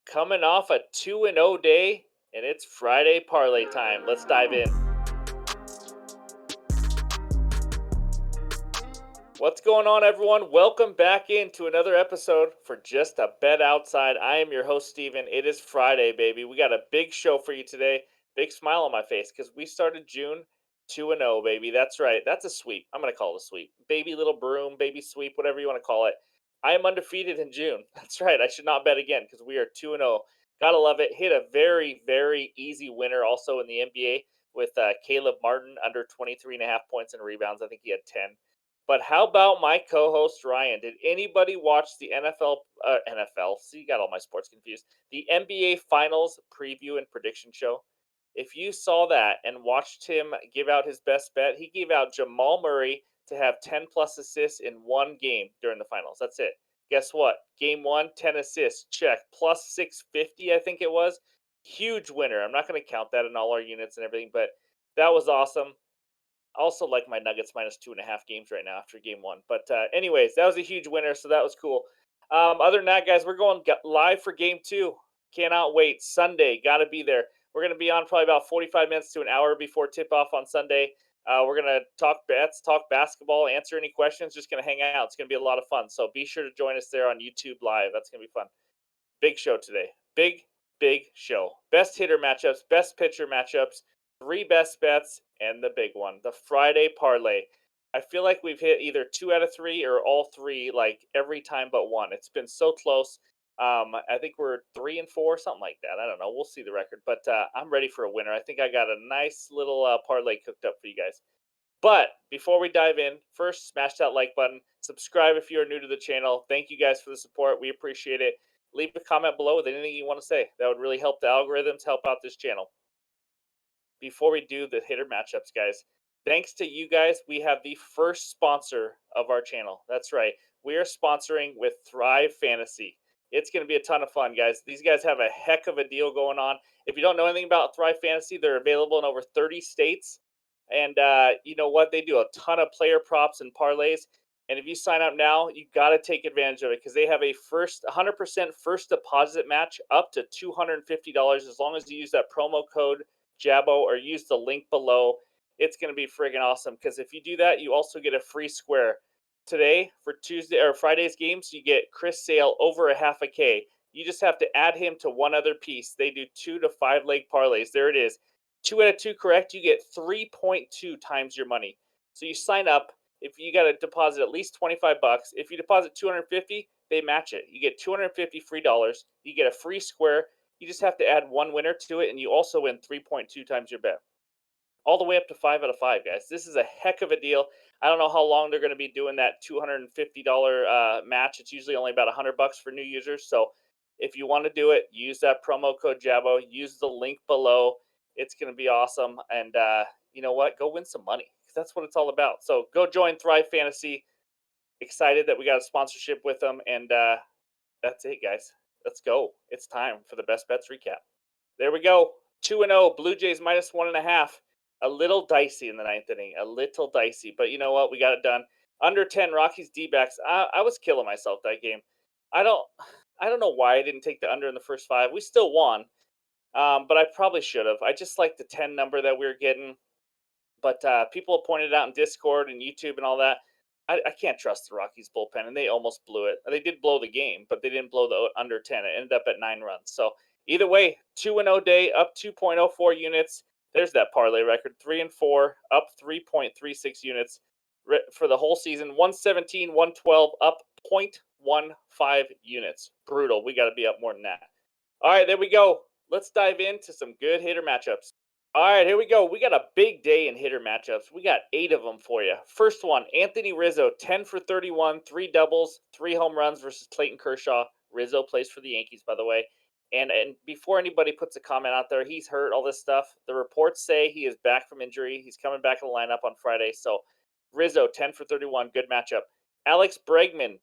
coming off a 2-0 day, and it's Friday parlay time. Let's dive in. What's going on, everyone? Welcome back into another episode for Just a Bet Outside. I am your host, Steven. It is Friday, baby. We got a big show for you today. Big smile on my face because we started June 2-0, baby. That's right. That's a sweep. I'm going to call it a sweep. Baby little broom, baby sweep, whatever you want to call it. I am undefeated in June. That's right. I should not bet again because we are 2-0. Gotta love it. Hit a very, very easy winner also in the NBA with Caleb Martin under 23.5 points and rebounds. I think he had 10. But how about my co-host Ryan? Did anybody watch the NFL? See, you got all my sports confused. The NBA Finals preview and prediction show. If you saw that and watched him give out his best bet, he gave out Jamal Murray to have 10 plus assists in one game during the finals. That's it. Guess what? Game 1, 10 assists. Check. Plus 650, I think it was. Huge winner. I'm not going to count that in all our units and everything, but that was awesome. Also like my Nuggets minus 2.5 games right now after game 1. But anyways, that was a huge winner, so that was cool. Other than that, guys, we're going live for game 2. Cannot wait. Sunday, got to be there. We're going to be on probably about 45 minutes to an hour before tip-off on Sunday. We're going to talk bets, talk basketball, answer any questions, just going to hang out. It's going to be a lot of fun. So be sure to join us there on YouTube Live. That's going to be fun. Big show today. Big show. Best hitter matchups, best pitcher matchups, 3 best bets, and the big one, the Friday parlay. I feel like we've hit either 2 out of 3 or all 3 like every time but one. It's been so close. I think we're 3 and 4, something like that. I don't know. We'll see the record, but I'm ready for a winner. I think I got a nice little parlay cooked up for you guys. But before we dive in, first smash that like button, subscribe if you are new to the channel. Thank you guys for the support. We appreciate it. Leave a comment below with anything you want to say. That would really help the algorithms, help out this channel. Before we do the hitter matchups, guys, thanks to you guys, we have the first sponsor of our channel. That's right. We are sponsoring with Thrive Fantasy. It's going to be a ton of fun, guys. These guys have a heck of a deal going on. If you don't know anything about Thrive Fantasy, they're available in over 30 states. And you know what? They do a ton of player props and parlays. And if you sign up now, you got to take advantage of it because they have a 100% first deposit match up to $250 as long as you use that promo code Jabo or use the link below. It's going to be friggin' awesome because if you do that, you also get a free square. Today for Tuesday or Friday's games, you get Chris Sale over a half a K. You just have to add him to one other piece. They do 2 to 5 leg parlays. There it is. 2 out of 2 correct, you get 3.2 times your money. So you sign up. If you got to deposit at least 25 bucks, if you deposit 250, they match it. You get 250 free dollars. You get a free square. You just have to add one winner to it, and you also win 3.2 times your bet. All the way up to 5 out of 5, guys. This is a heck of a deal. I don't know how long they're going to be doing that $250 match. It's usually only about $100 for new users. So if you want to do it, use that promo code Jabo. Use the link below. It's going to be awesome. And you know what? Go win some money because that's what it's all about. So go join Thrive Fantasy. Excited that we got a sponsorship with them. And that's it, guys. Let's go. It's time for the best bets recap. There we go. 2-0. Blue Jays minus 1.5. A little dicey in the ninth inning. A little dicey. But you know what? We got it done. Under 10, Rockies D-backs. I was killing myself that game. I don't know why I didn't take the under in the first 5. We still won. But I probably should have. I just like the 10 number that we were getting. But people have pointed out in Discord and YouTube and all that. I can't trust the Rockies bullpen, and they almost blew it. They did blow the game, but they didn't blow the under 10. It ended up at 9 runs. So either way, 2-0 day, up 2.04 units. There's that parlay record. 3 and 4, up 3.36 units for the whole season. 117, 112, up 0.15 units. Brutal. We got to be up more than that. All right, there we go. Let's dive into some good hitter matchups. All right, here we go. We got a big day in hitter matchups. We got 8 of them for you. First one, Anthony Rizzo, 10 for 31, 3 doubles, 3 home runs versus Clayton Kershaw. Rizzo plays for the Yankees, by the way. And before anybody puts a comment out there, he's hurt, all this stuff. The reports say he is back from injury. He's coming back in the lineup on Friday. So Rizzo, 10 for 31, good matchup. Alex Bregman,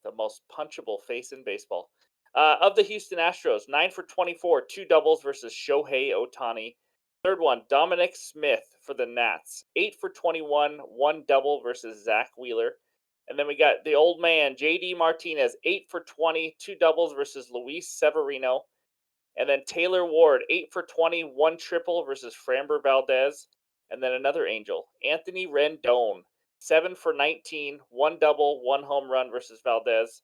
the most punchable face in baseball. Of the Houston Astros, 9 for 24, 2 doubles versus Shohei Ohtani. Third one, Dominic Smith for the Nats. 8 for 21, 1 double versus Zach Wheeler. And then we got the old man, JD Martinez, 8 for 20, 2 doubles versus Luis Severino. And then Taylor Ward, 8 for 20, one triple versus Framber Valdez. And then another Angel, Anthony Rendon, 7 for 19, one double, one home run versus Valdez.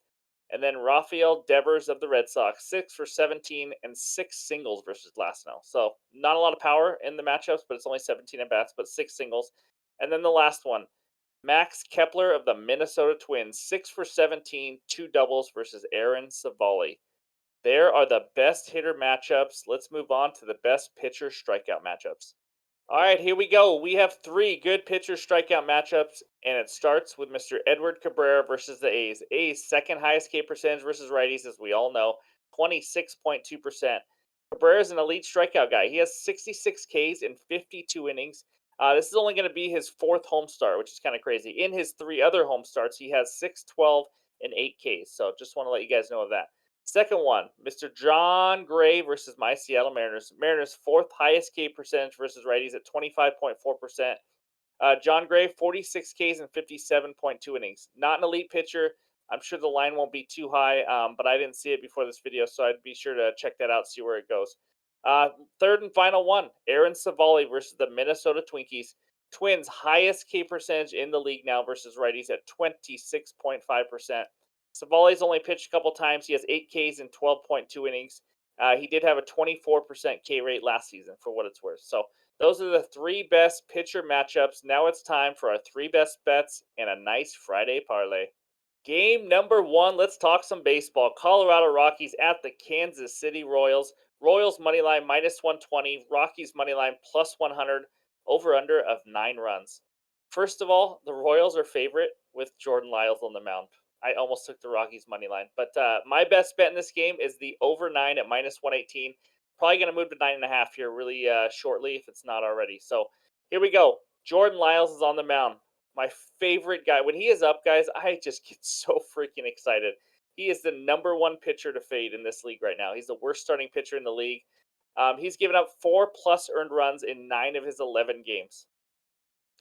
And then Rafael Devers of the Red Sox, 6 for 17 and 6 singles versus Glasnow. So not a lot of power in the matchups, but it's only 17 at bats, but 6 singles. And then the last one, Max Kepler of the Minnesota Twins, 6 for 17, two doubles versus Aaron Savali. There are the best hitter matchups. Let's move on to the best pitcher strikeout matchups. All right, here we go. We have three good pitcher strikeout matchups, and it starts with Mr. Edward Cabrera versus the A's. A's second highest K percentage versus righties, as we all know, 26.2%. Cabrera is an elite strikeout guy. He has 66 Ks in 52 innings. This is only going to be his fourth home start, which is kind of crazy. In his three other home starts, he has 6, 12, and 8 Ks. So just want to let you guys know of that. Second one, Mr. John Gray versus my Seattle Mariners. Mariners' fourth highest K percentage versus righties at 25.4%. John Gray, 46 Ks and 57.2 innings. Not an elite pitcher. I'm sure the line won't be too high, but I didn't see it before this video, so I'd be sure to check that out, see where it goes. Third and final one, Aaron Savali versus the Minnesota Twinkies. Twins' highest K percentage in the league now versus righties at 26.5%. Savali's only pitched a couple times. He has 8 Ks in 12.2 innings. He did have a 24% K rate last season, for what it's worth. So those are the three best pitcher matchups. Now it's time for our three best bets and a nice Friday parlay. Game number one, let's talk some baseball. Colorado Rockies at the Kansas City Royals. Royals money line minus 120, Rockies money line plus 100, over under of 9 runs. First of all, the Royals are favorite with Jordan Lyles on the mound. I almost took the Rockies money line, but my best bet in this game is the over 9 at minus 118. Probably going to move to 9.5 here really shortly if it's not already. So here we go. Jordan Lyles is on the mound. My favorite guy. When he is up, guys, I just get so freaking excited. He is the number one pitcher to fade in this league right now. He's the worst starting pitcher in the league. He's given up 4+ earned runs in 9 of his 11 games.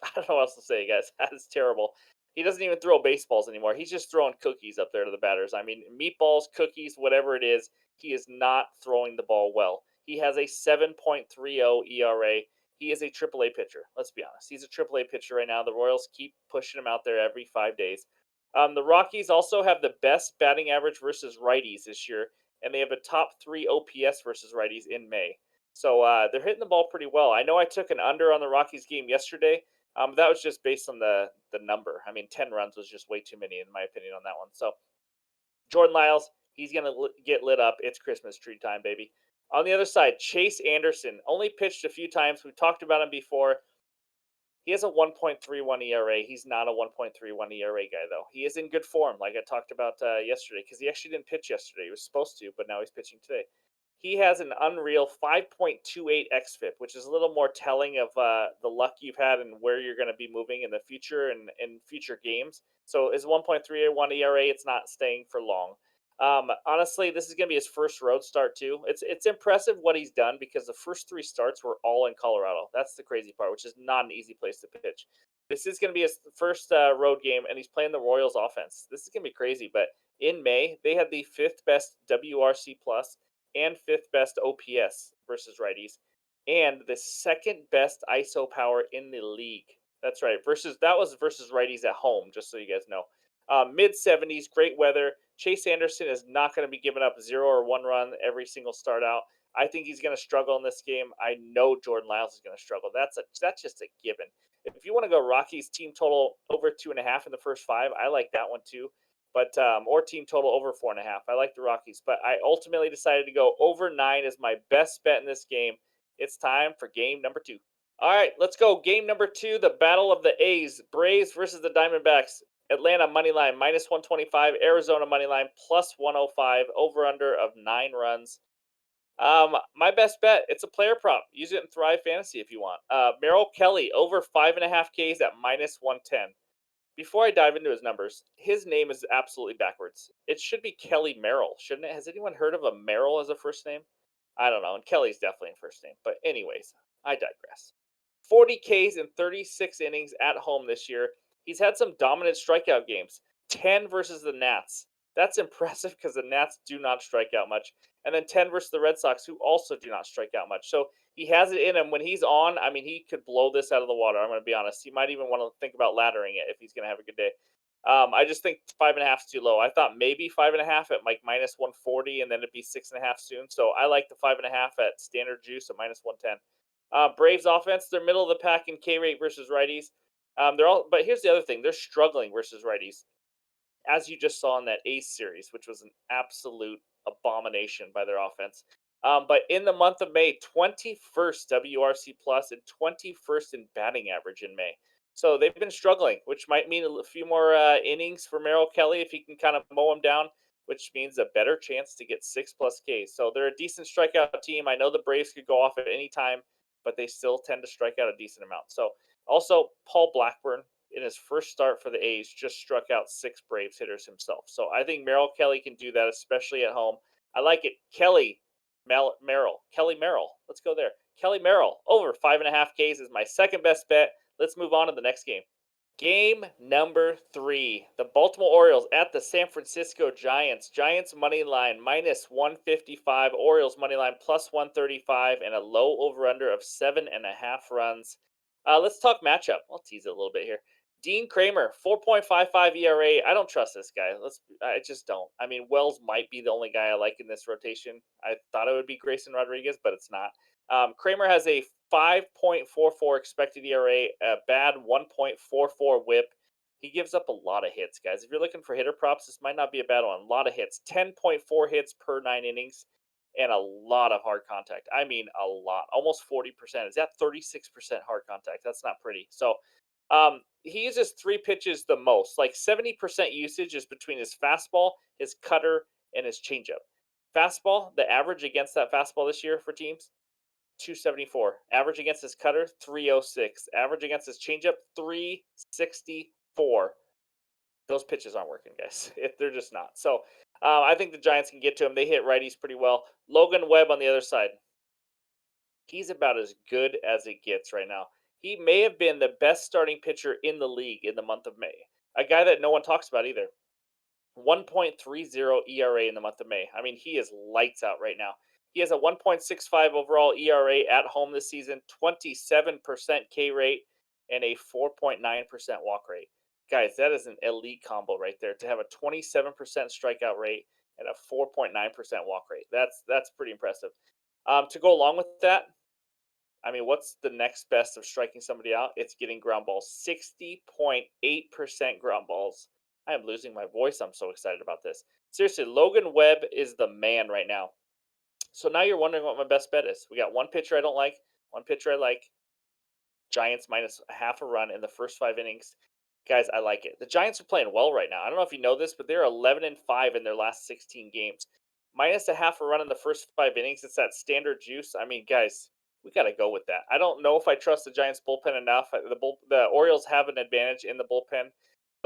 I don't know what else to say, guys. That is terrible. He doesn't even throw baseballs anymore. He's just throwing cookies up there to the batters. I mean, meatballs, cookies, whatever it is, he is not throwing the ball well. He has a 7.30 ERA. He is a AAA pitcher. Let's be honest. He's a AAA pitcher right now. The Royals keep pushing him out there every 5 days. The Rockies also have the best batting average versus righties this year, and they have a top 3 OPS versus righties in May. So they're hitting the ball pretty well. I know I took an under on the Rockies game yesterday. That was just based on the number. I mean, 10 runs was just way too many, in my opinion, on that one. So Jordan Lyles, he's going to get lit up. It's Christmas tree time, baby. On the other side, Chase Anderson only pitched a few times. We've talked about him before. He has a 1.31 ERA. He's not a 1.31 ERA guy, though. He is in good form, like I talked about yesterday, because he actually didn't pitch yesterday. He was supposed to, but now he's pitching today. He has an unreal 5.28 xFIP, which is a little more telling of the luck you've had and where you're going to be moving in the future and in future games. So his 1.31 ERA, it's not staying for long. Honestly, this is going to be his first road start too. It's impressive what he's done because the first 3 starts were all in Colorado. That's the crazy part, which is not an easy place to pitch. This is going to be his first road game, and he's playing the Royals offense. This is going to be crazy, but in May, they had the 5th best WRC plus and 5th best OPS versus righties, and the 2nd best ISO power in the league. That's right. That was versus righties at home, just so you guys know. Mid 70s, great weather. Chase Anderson is not going to be giving up 0 or 1 run every single start out. I think he's going to struggle in this game. I know Jordan Lyles is going to struggle. That's just a given. If you want to go Rockies team total over 2.5 in the first 5, I like that one too. But or team total over 4.5. I like the Rockies, but I ultimately decided to go over 9 as my best bet in this game. It's time for game number 2. All right, let's go. Game number 2, the battle of the A's. Braves versus the Diamondbacks. Atlanta money line minus 125. Arizona money line plus 105. Over under of 9 runs. My best bet, it's a player prop. Use it in Thrive Fantasy if you want. Merrill Kelly over 5.5 Ks at minus 110. Before I dive into his numbers, his name is absolutely backwards. It should be Kelly Merrill, shouldn't it? Has anyone heard of a Merrill as a first name? I don't know, and Kelly's definitely a first name. But anyways, I digress. 40 Ks in 36 innings at home this year. He's had some dominant strikeout games. 10 versus the Nats. That's impressive because the Nats do not strike out much. and then 10 versus the Red Sox, who also do not strike out much. So he has it in him. When he's on, I mean, he could blow this out of the water. I'm going to be honest. He might even want to think about laddering it if he's going to have a good day. I just think 5.5 is too low. I thought maybe 5.5 at like minus 140, and then it'd be 6.5 soon. So I like the 5.5 at standard juice at minus 110. Braves offense, they're middle of the pack in K rate versus righties. But here's the other thing: they're struggling versus righties, as you just saw in that Ace series, which was an absolute abomination by their offense. But in the month of May, 21st WRC plus and 21st in batting average in May. So they've been struggling, which might mean a few more innings for Merrill Kelly if he can kind of mow them down, which means a better chance to get 6+ Ks. So they're a decent strikeout team. I know the Braves could go off at any time, but they still tend to strike out a decent amount. So also Paul Blackburn, in his first start for the A's, just struck out 6 Braves hitters himself. So I think Merrill Kelly can do that, especially at home. I like it. Kelly Merrill. Let's go there. Kelly Merrill over 5.5 Ks is my second best bet. Let's move on to the next game. Game number 3. The Baltimore Orioles at the San Francisco Giants. Giants money line minus 155. Orioles money line plus 135, and a low over-under of 7.5 runs. Let's talk matchup. I'll tease it a little bit here. Dean Kramer, 4.55 ERA. I don't trust this guy. I just don't. I mean, Wells might be the only guy I like in this rotation. I thought it would be Grayson Rodriguez, but it's not. Kramer has a 5.44 expected ERA, a bad 1.44 WHIP. He gives up a lot of hits, guys. If you're looking for hitter props, this might not be a bad one. A lot of hits, 10.4 hits per 9 innings, and a lot of hard contact. I mean, a lot, almost 40%. Is that 36% hard contact? That's not pretty. So he uses 3 pitches the most. Like 70% usage is between his fastball, his cutter, and his changeup. Fastball, the average against that fastball this year for teams, 274. Average against his cutter, 306. Average against his changeup, 364. Those pitches aren't working, guys. They're just not. So I think the Giants can get to him. They hit righties pretty well. Logan Webb on the other side. He's about as good as it gets right now. He may have been the best starting pitcher in the league in the month of May. A guy that no one talks about either. 1.30 ERA in the month of May. I mean, he is lights out right now. He has a 1.65 overall ERA at home this season, 27% K rate, and a 4.9% walk rate. Guys, that is an elite combo right there to have a 27% strikeout rate and a 4.9% walk rate. That's pretty impressive. To go along with that, I mean, what's the next best of striking somebody out? It's getting ground balls. 60.8% ground balls. I am losing my voice. I'm so excited about this. Seriously, Logan Webb is the man right now. So now you're wondering what my best bet is. We got one pitcher I don't like, one pitcher I like. Giants minus half a run in the first 5 innings. Guys, I like it. The Giants are playing well right now. I don't know if you know this, but they're 11-5 in their last 16 games. Minus a half a run in the first 5 innings. It's that standard juice. I mean, guys, we got to go with that. I don't know if I trust the Giants bullpen enough. The Orioles have an advantage in the bullpen.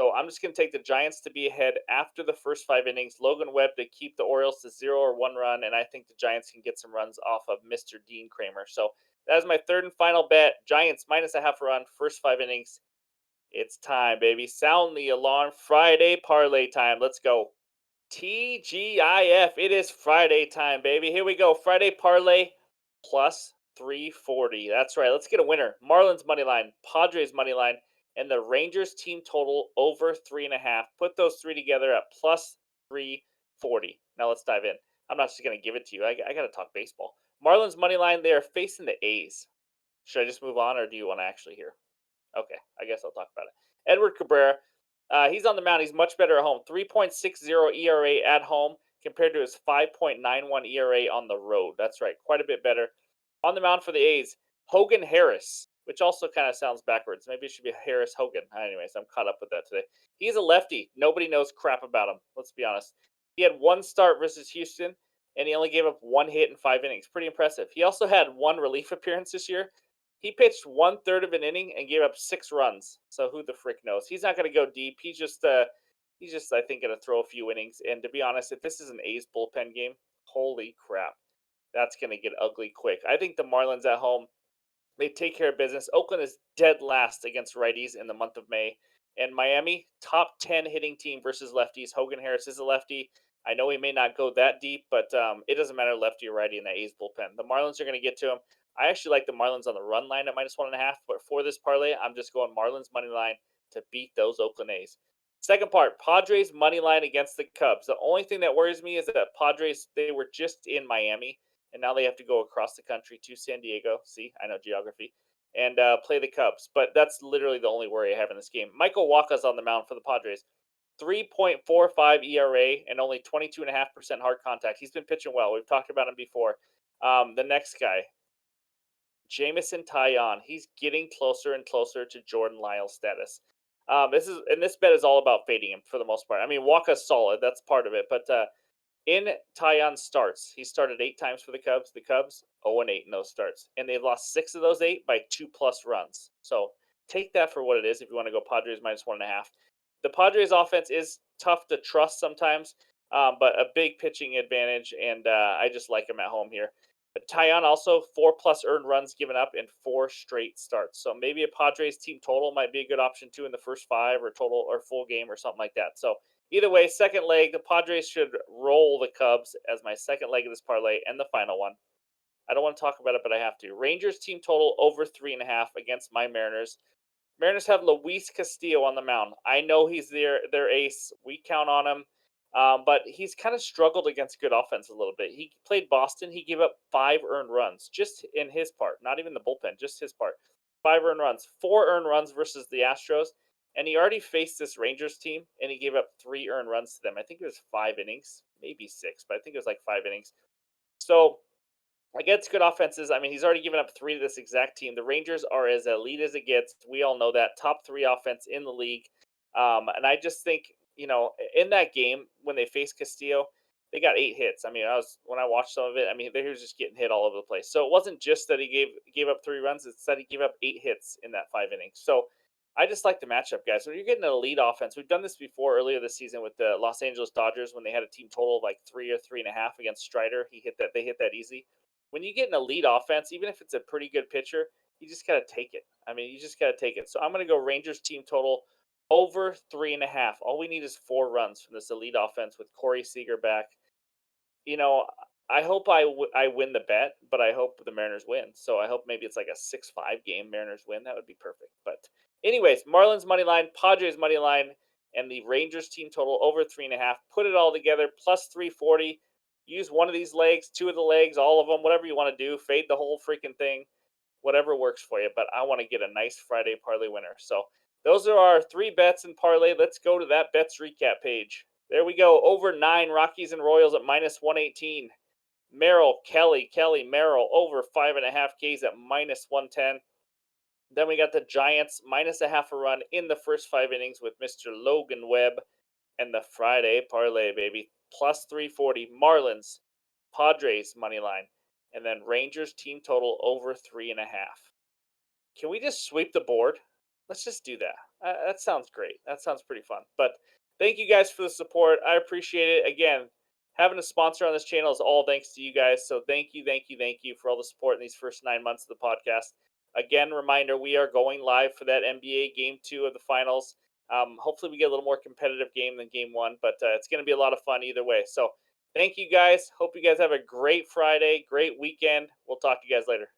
So I'm just going to take the Giants to be ahead after the first 5 innings. Logan Webb to keep the Orioles to 0 or 1 run, and I think the Giants can get some runs off of Mr. Dean Kramer. So that is my third and final bet. Giants minus a half a run, first 5 innings. It's time, baby. Sound the alarm. Friday parlay time. Let's go. TGIF. It is Friday time, baby. Here we go. Friday parlay plus 340. That's right. Let's get a winner. Marlins money line, Padres money line, and the Rangers team total over 3.5. Put those 3 together at plus 340. Now let's dive in. I'm not just going to give it to you. I got to talk baseball. Marlins money line, they are facing the A's. Should I just move on, or do you want to actually hear? Okay, I guess I'll talk about it. Edward Cabrera, he's on the mound. He's much better at home. 3.60 ERA at home compared to his 5.91 ERA on the road. That's right, quite a bit better. On the mound for the A's, Hogan Harris, which also kind of sounds backwards. Maybe it should be Harris Hogan. Anyways, I'm caught up with that today. He's a lefty. Nobody knows crap about him. Let's be honest. He had 1 start versus Houston, and he only gave up 1 hit in 5 innings. Pretty impressive. He also had 1 relief appearance this year. He pitched 1/3 of an inning and gave up 6 runs. So who the frick knows? He's not going to go deep. He's just I think going to throw a few innings. And to be honest, if this is an A's bullpen game, holy crap, that's going to get ugly quick. I think the Marlins at home, they take care of business. Oakland is dead last against righties in the month of May. And Miami, top 10 hitting team versus lefties. Hogan Harris is a lefty. I know he may not go that deep, but it doesn't matter lefty or righty in that A's bullpen. The Marlins are going to get to him. I actually like the Marlins on the run line at -1.5, but for this parlay, I'm just going Marlins money line to beat those Oakland A's. Second part, Padres money line against the Cubs. The only thing that worries me is that Padres, they were just in Miami, and now they have to go across the country to San Diego. See, I know geography. And play the Cubs. But that's literally the only worry I have in this game. Michael Wacha's on the mound for the Padres. 3.45 ERA and only 22.5% hard contact. He's been pitching well. We've talked about him before. The next guy, Jamison Taillon. He's getting closer and closer to Jordan Lyles status. This bet is all about fading him for the most part. I mean, Walker's solid. That's part of it. But in Taillon starts, he started 8 times for the Cubs. The Cubs 0-8 in those starts, and they've lost 6 of those 8 by 2+ runs. So take that for what it is. If you want to go Padres -1.5, the Padres offense is tough to trust sometimes, but a big pitching advantage, and I just like him at home here. But Taillon also 4+ earned runs given up in 4 straight starts. So maybe a Padres team total might be a good option too in the first 5 or total or full game or something like that. So either way, second leg, the Padres should roll the Cubs as my second leg of this parlay and the final one. I don't want to talk about it, but I have to. Rangers team total over 3.5 against my Mariners. Mariners have Luis Castillo on the mound. I know he's their ace. We count on him. But he's kind of struggled against good offense a little bit. He played Boston. He gave up 5 earned runs just in his part, not even the bullpen, just his part. 5 earned runs, 4 earned runs versus the Astros. And he already faced this Rangers team, and he gave up 3 earned runs to them. I think it was 5 innings, maybe 6, but I think it was like 5 innings. So against good offenses, I mean, he's already given up 3 to this exact team. The Rangers are as elite as it gets. We all know that. Top 3 offense in the league. And I just think, in that game when they faced Castillo, they got 8 hits. I mean, when I watched some of it, I mean, he was just getting hit all over the place. So it wasn't just that he gave up 3 runs; it's that he gave up 8 hits in that 5 innings. So I just like the matchup, guys. When you're getting an elite offense, we've done this before earlier this season with the Los Angeles Dodgers when they had a team total of like 3 or 3.5 against Strider. They hit that easy. When you get an elite offense, even if it's a pretty good pitcher, you just got to take it. I mean, you just got to take it. So I'm going to go Rangers team total over 3.5. All we need is 4 runs from this elite offense with Corey Seager back. You know, I hope I win the bet, but I hope the Mariners win. So I hope maybe it's like a 6-5 game Mariners win. That would be perfect. But anyways, Marlins money line, Padres money line, and the Rangers team total over 3.5. Put it all together, plus 340. Use one of these legs, 2 of the legs, all of them, whatever you want to do. Fade the whole freaking thing, whatever works for you. But I want to get a nice Friday parlay winner. So those are our 3 bets in parlay. Let's go to that bets recap page. There we go. Over 9, Rockies and Royals at -118. Merrill, Kelly, Merrill over 5.5 Ks at -110. Then we got the Giants -0.5 run in the first 5 innings with Mr. Logan Webb, and the Friday parlay, baby, plus 340. Marlins, Padres money line, and then Rangers team total over 3.5. Can we just sweep the board? Let's just do that. That sounds great. That sounds pretty fun. But thank you guys for the support. I appreciate it. Again, having a sponsor on this channel is all thanks to you guys. So thank you for all the support in these first 9 months of the podcast. Again, reminder, we are going live for that NBA Game 2 of the finals. Hopefully we get a little more competitive game than Game 1, but it's going to be a lot of fun either way. So thank you guys. Hope you guys have a great Friday, great weekend. We'll talk to you guys later.